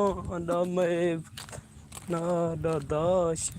में नादाश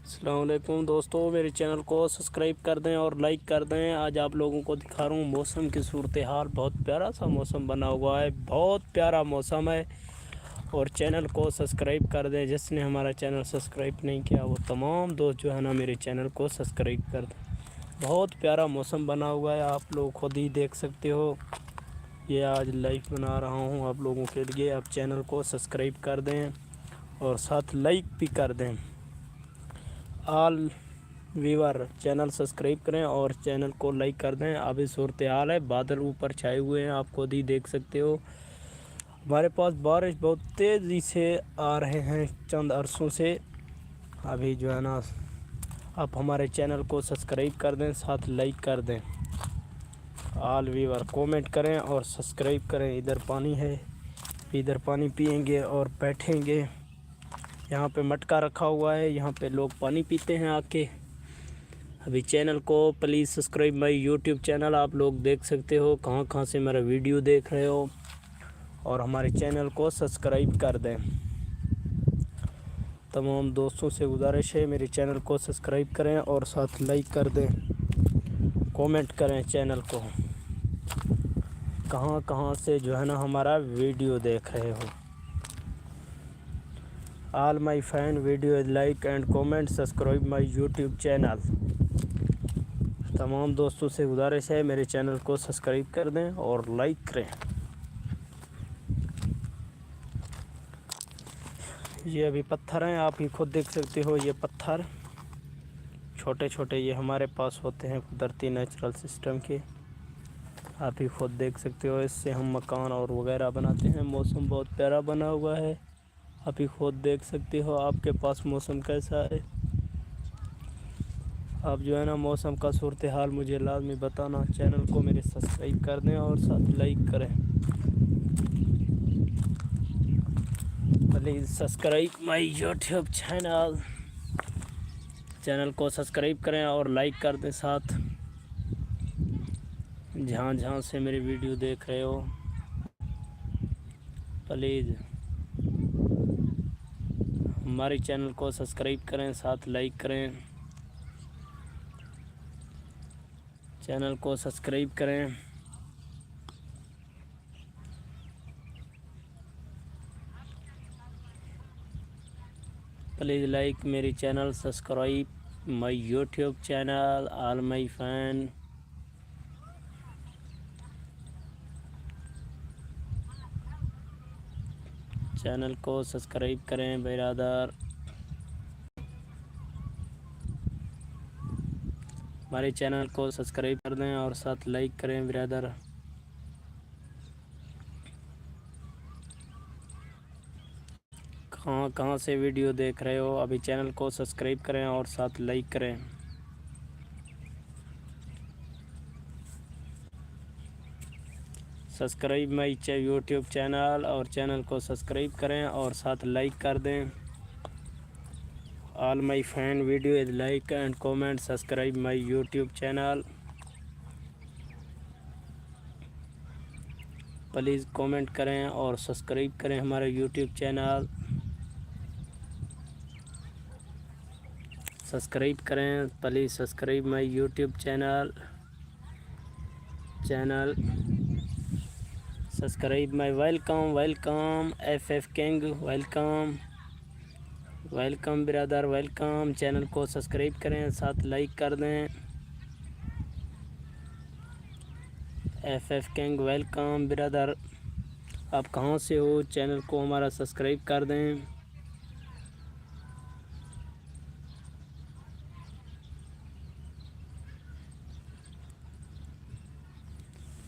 अस्सलाम वालेकुम दोस्तों, मेरे चैनल को सब्सक्राइब कर दें और लाइक कर दें। आज आप लोगों को दिखा रहा हूँ मौसम की सूरत हाल। बहुत प्यारा सा मौसम बना हुआ है, बहुत प्यारा मौसम है। और चैनल को सब्सक्राइब कर दें। जिसने हमारा चैनल सब्सक्राइब नहीं किया वो तमाम दोस्त जो है ना मेरे चैनल को सब्सक्राइब कर दें। बहुत प्यारा मौसम बना हुआ है, आप लोग खुद ही देख सकते हो। ये आज लाइव बना रहा हूँ आप लोगों के लिए। आप चैनल को सब्सक्राइब कर दें और साथ लाइक भी कर दें। आल व्यूअर चैनल सब्सक्राइब करें और चैनल को लाइक कर दें। अभी सूरत हाल है, बादल ऊपर छाए हुए हैं, आप खुद ही देख सकते हो। हमारे पास बारिश बहुत तेज़ी से आ रहे हैं चंद अरसों से। अभी जो है ना आप हमारे चैनल को सब्सक्राइब कर दें, साथ लाइक कर दें। आल व्यूअर कमेंट करें और सब्सक्राइब करें। इधर पानी है, इधर पानी पिएंगे और बैठेंगे। यहाँ पे मटका रखा हुआ है, यहाँ पे लोग पानी पीते हैं आके। अभी चैनल को please subscribe my YouTube channel. आप लोग देख सकते हो कहाँ कहाँ से मेरा वीडियो देख रहे हो, और हमारे चैनल को सब्सक्राइब कर दें। तमाम दोस्तों से गुजारिश है मेरे चैनल को सब्सक्राइब करें और साथ लाइक कर दें, कमेंट करें चैनल को कहाँ कहाँ से जो है ना हमारा वीडियो देख रहे हो। All my fan video like and comment subscribe my YouTube channel. तमाम दोस्तों से गुजारिश है मेरे चैनल को सब्सक्राइब कर दें और लाइक करें। ये अभी पत्थर हैं, आप ही खुद देख सकते हो। ये पत्थर छोटे छोटे ये हमारे पास होते हैं कुदरती नेचुरल सिस्टम के। आप ही खुद देख सकते हो, इससे हम मकान और वगैरह बनाते हैं। मौसम बहुत प्यारा बना हुआ है, आप ही खुद देख सकते हो। आपके पास मौसम कैसा है? आप जो है ना मौसम का सूरत हाल मुझे लाजमी बताना। चैनल को मेरे सब्सक्राइब कर दें और साथ लाइक करें। Please subscribe my YouTube channel. Channel को सब्सक्राइब करें और लाइक कर दें साथ। जहाँ जहाँ से मेरी वीडियो देख रहे हो, प्लीज़ हमारे चैनल को सब्सक्राइब करें, साथ लाइक करें। चैनल को सब्सक्राइब करें। प्लीज़ लाइक मेरी channel, subscribe my YouTube channel, all my fan. Channel को सब्सक्राइब करें बिरादर। हमारे चैनल को सब्सक्राइब कर दें और साथ लाइक करें बिरादर। कहाँ कहाँ से वीडियो देख रहे हो, अभी चैनल को सब्सक्राइब करें और साथ लाइक करें। सब्सक्राइब माई यूट्यूब चैनल, और चैनल को सब्सक्राइब करें और साथ लाइक कर दें। All my fan video is like and comment, subscribe my YouTube channel. Please comment करें और सब्सक्राइब करें हमारे यूट्यूब चैनल। सब्सक्राइब करें, please subscribe my YouTube channel. Subscribe my welcome F king, welcome brother, welcome. Channel को subscribe करें, साथ like कर दें। F king welcome brother. आप कहाँ से हो, चैनल को हमारा सब्सक्राइब कर दें।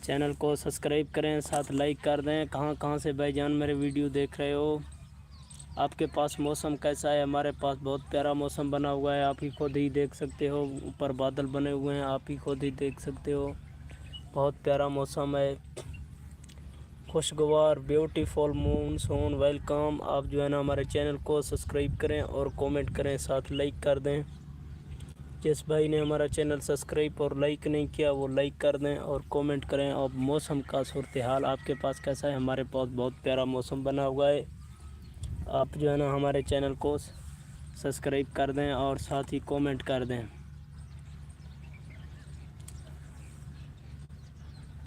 चैनल को सब्सक्राइब करें, साथ लाइक कर दें। कहाँ कहाँ से भाईजान मेरे वीडियो देख रहे हो। आपके पास मौसम कैसा है? हमारे पास बहुत प्यारा मौसम बना हुआ है, आप ही खुद ही देख सकते हो। ऊपर बादल बने हुए हैं, आप ही खुद ही देख सकते हो। बहुत प्यारा मौसम है, खुशगवार, ब्यूटीफुल मूनसून। वेलकम। आप जो है ना हमारे चैनल को सब्सक्राइब करें और कमेंट करें, साथ लाइक कर दें। जिस भाई ने हमारा चैनल सब्सक्राइब और लाइक नहीं किया वो लाइक कर दें और कमेंट करें। और मौसम का सूरत हाल आपके पास कैसा है? हमारे पास बहुत प्यारा मौसम बना हुआ है। आप जो है ना हमारे चैनल को सब्सक्राइब कर दें और साथ ही कमेंट कर दें।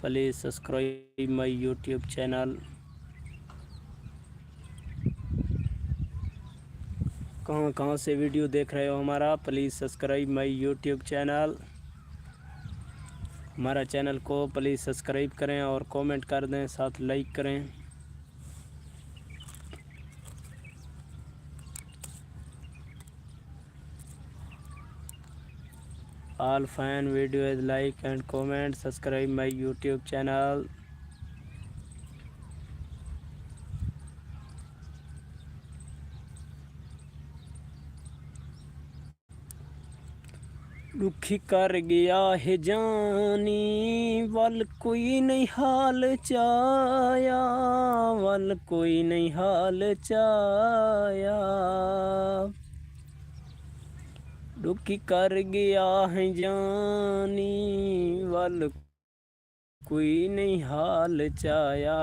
Please subscribe my YouTube channel. कहाँ कहाँ से वीडियो देख रहे हो हमारा, please subscribe my YouTube channel. हमारा चैनल को प्लीज़ सब्सक्राइब करें और कमेंट कर दें, साथ लाइक करें। All fan video is like and comment, subscribe my YouTube channel. दुखी कर गया है जानी, वल कोई नहीं हाल चाया, वल कोई नहीं हाल चाया। दुखी कर गया है जानी, वल कोई नहीं हाल चाया,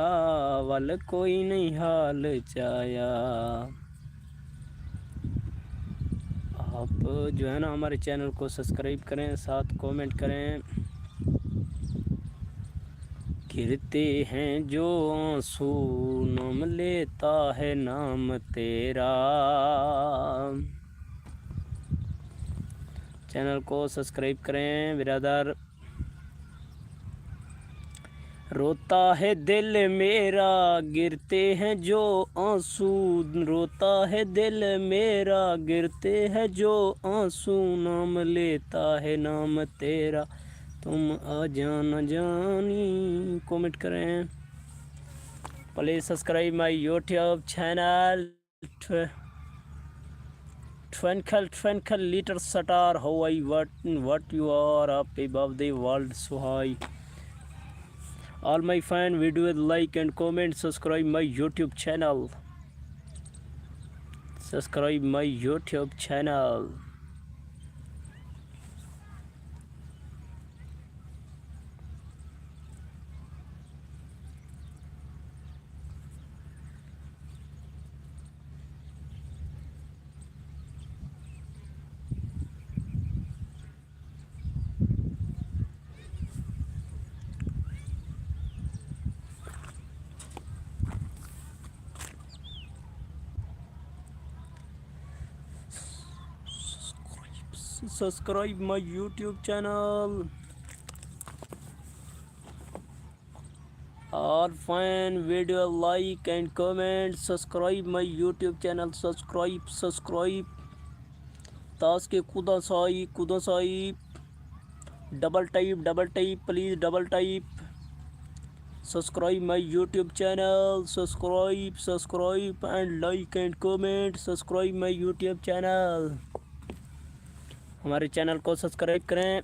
वल कोई नहीं हाल चाया। आप जो है ना हमारे चैनल को सब्सक्राइब करें, साथ कमेंट करें। गिरते हैं जो आंसू, नाम लेता है नाम तेरा। चैनल को सब्सक्राइब करें ब्रदर। रोता है दिल मेरा, गिरते हैं जो आंसू, रोता है दिल मेरा, गिरते हैं जो आंसू, नाम लेता है नाम तेरा, तुम आ जाना जानी। कमेंट करें, please subscribe my YouTube channel. Twinkle little star, how I what you are up above the world so high. All my fan videos like and comment, subscribe my YouTube channel. Subscribe my YouTube channel. subscribe my YouTube channel. All fine video like and comment. Subscribe my YouTube channel. Subscribe. ताश के कूदा Sai. Double type please, double type. Subscribe my YouTube channel. Subscribe and like and comment. Subscribe my YouTube channel. हमारे channel को subscribe करें।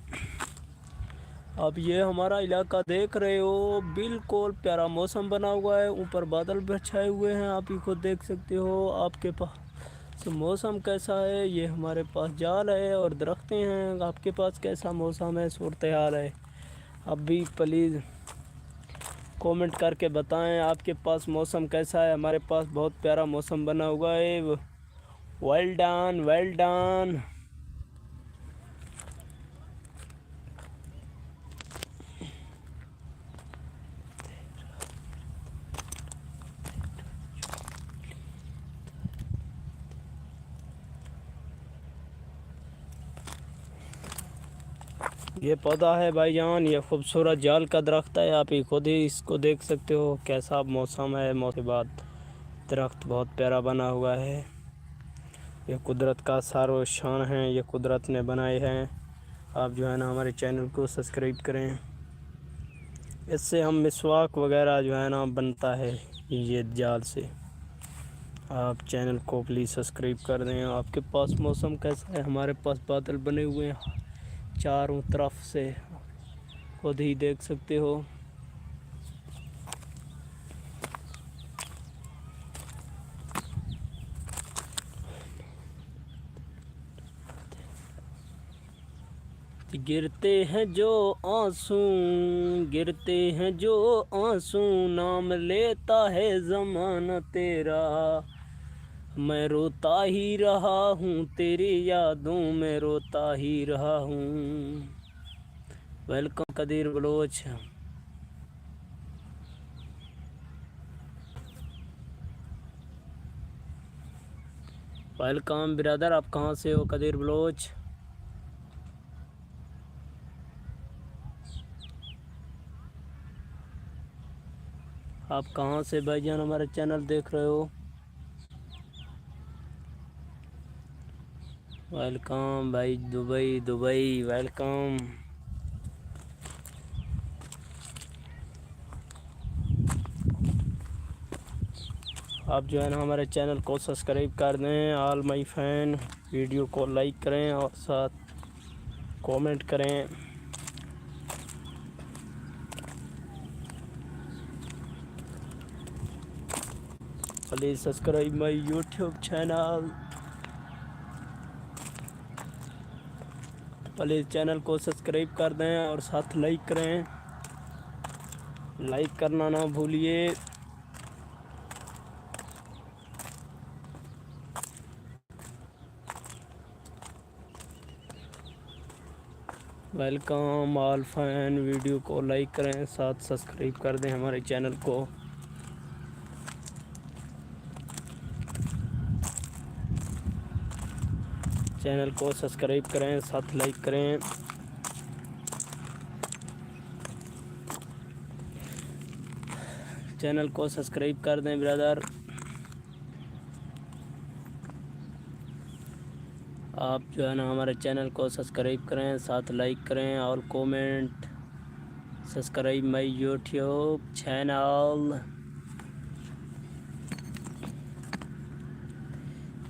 अब ये हमारा इलाका देख रहे हो, बिल्कुल प्यारा मौसम बना हुआ है। ऊपर बादल भी छाए हुए हैं, आप ही खुद देख सकते हो। आपके पास मौसम कैसा है? ये हमारे पास जाल है और दरख्तें हैं। आपके पास कैसा मौसम है, सूरत हाल है? अब भी प्लीज़ कमेंट करके बताएं आपके पास मौसम कैसा है। हमारे पास बहुत प्यारा मौसम बना हुआ है। Well done. ये पौधा है भाईजान, ये खूबसूरत जाल का दरख्त है। आप ही खुद ही इसको देख सकते हो कैसा मौसम है। मौसम के बाद दरख्त बहुत प्यारा बना हुआ है। ये कुदरत का सारो शान है, ये कुदरत ने बनाए हैं। आप जो है ना हमारे चैनल को सब्सक्राइब करें। इससे हम मिसवाक वगैरह जो है ना बनता है ये जाल से। आप चैनल को प्लीज़ सब्सक्राइब कर दें। आपके पास मौसम कैसा है? हमारे पास बादल बने हुए हैं चारों तरफ से, खुद ही देख सकते हो। गिरते हैं जो आंसू नाम लेता है ज़माना तेरा। मैं रोता ही रहा हूँ तेरी यादों में, रोता ही रहा हूँ। Welcome Qadir Baloch. Welcome brother, आप कहाँ से हो कदीर बलोच? आप कहाँ से भाईजान हमारा चैनल देख रहे हो? वेलकम भाई, दुबई वेलकम। आप जो है ना हमारे चैनल को सब्सक्राइब कर दें। ऑल माई फैन, वीडियो को लाइक करें और साथ कमेंट करें। Please subscribe my YouTube channel. Please channel को सब्सक्राइब कर दें और साथ लाइक करें। लाइक करना ना भूलिए। वेलकम ऑल फैन, वीडियो को लाइक करें, साथ सब्सक्राइब कर दें हमारे चैनल को। चैनल को सब्सक्राइब करें, साथ लाइक करें। चैनल को सब्सक्राइब कर दें ब्रदर। आप जो है ना हमारे चैनल को सब्सक्राइब करें, साथ लाइक करें और comment. Subscribe my YouTube channel.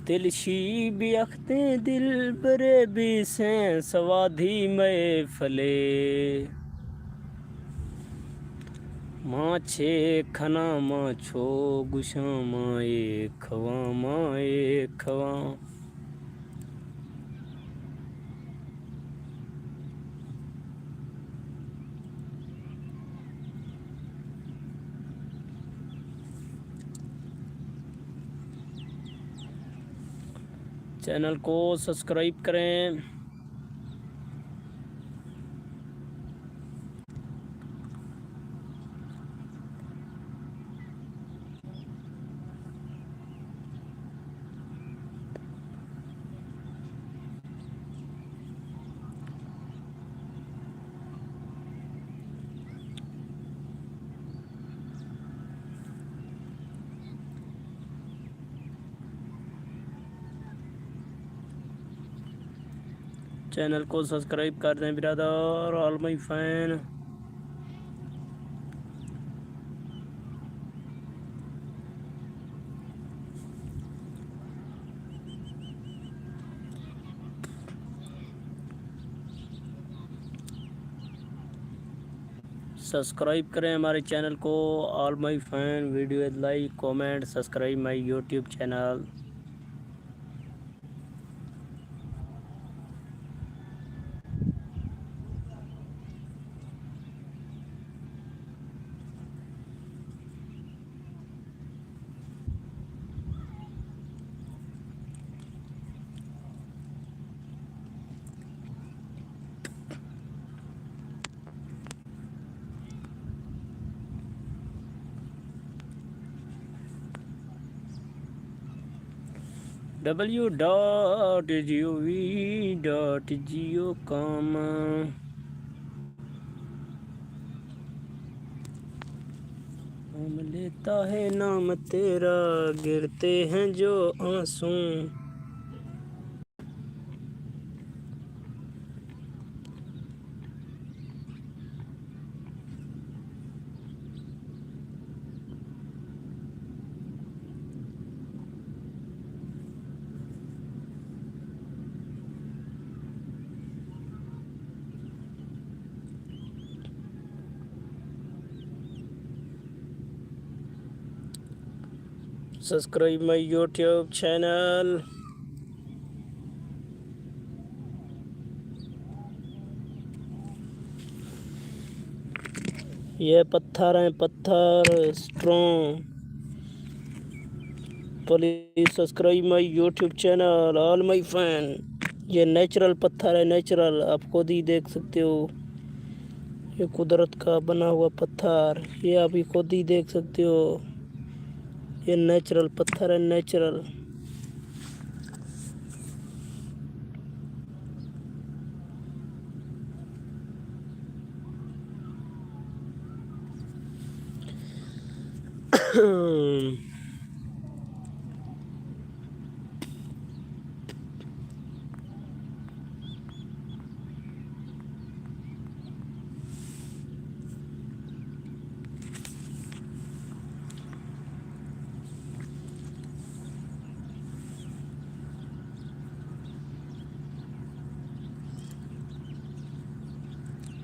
दिलशी भी अखते दिल बरे भी से सवाधी मय फले। माँ छे खना माँ छो गुशा माए खवा। चैनल को सब्सक्राइब करें। चैनल को सब्सक्राइब कर दें brother, all my fan. Subscribe करें हमारे चैनल को, all my fan. Video like comment subscribe my YouTube channel. www.gov.com हम लेता है नाम तेरा, गिरते हैं जो आंसू। Subscribe my YouTube channel. ये पत्थर हैं, पत्थर strong. Please subscribe my YouTube channel, all my fan. ये नेचुरल पत्थर है, नेचुरल। आप खुद ही देख सकते हो, ये कुदरत का बना हुआ पत्थर। ये आप ही खुद ही देख सकते हो, ये नेचुरल पत्थर है, नेचुरल।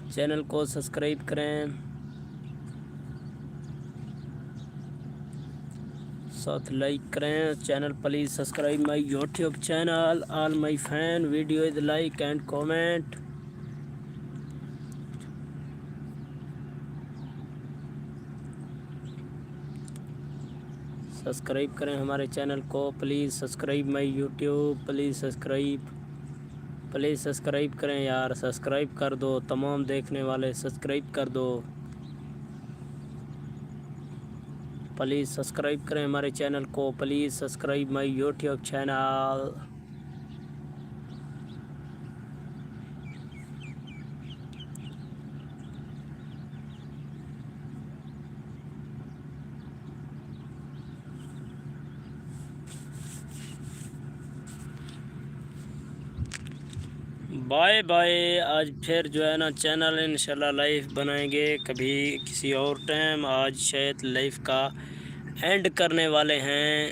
चैनल को सब्सक्राइब करें, साथ लाइक करें। Channel please subscribe my YouTube channel, all my fan. Video is like and comment. Subscribe करें हमारे चैनल को, please subscribe my YouTube. Please subscribe करें यार, सब्सक्राइब कर दो। तमाम देखने वाले सब्सक्राइब कर दो, प्लीज़ सब्सक्राइब करें हमारे चैनल को। Please subscribe my YouTube channel. Bye bye. आज फिर जो है ना चैनल इंशाल्लाह लाइव बनाएंगे कभी किसी और टाइम। आज शायद लाइव का एंड करने वाले हैं।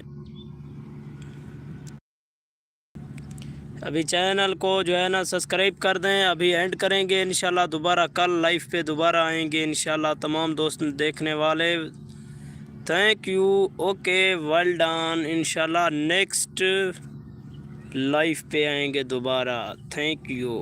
अभी चैनल को जो है ना सब्सक्राइब कर दें, अभी एंड करेंगे इंशाल्लाह। दोबारा कल लाइव पे दोबारा आएंगे इंशाल्लाह तमाम दोस्त देखने वाले। Thank you, okay, well done. इंशाल्लाह नेक्स्ट लाइव पे आएंगे दोबारा। Thank you.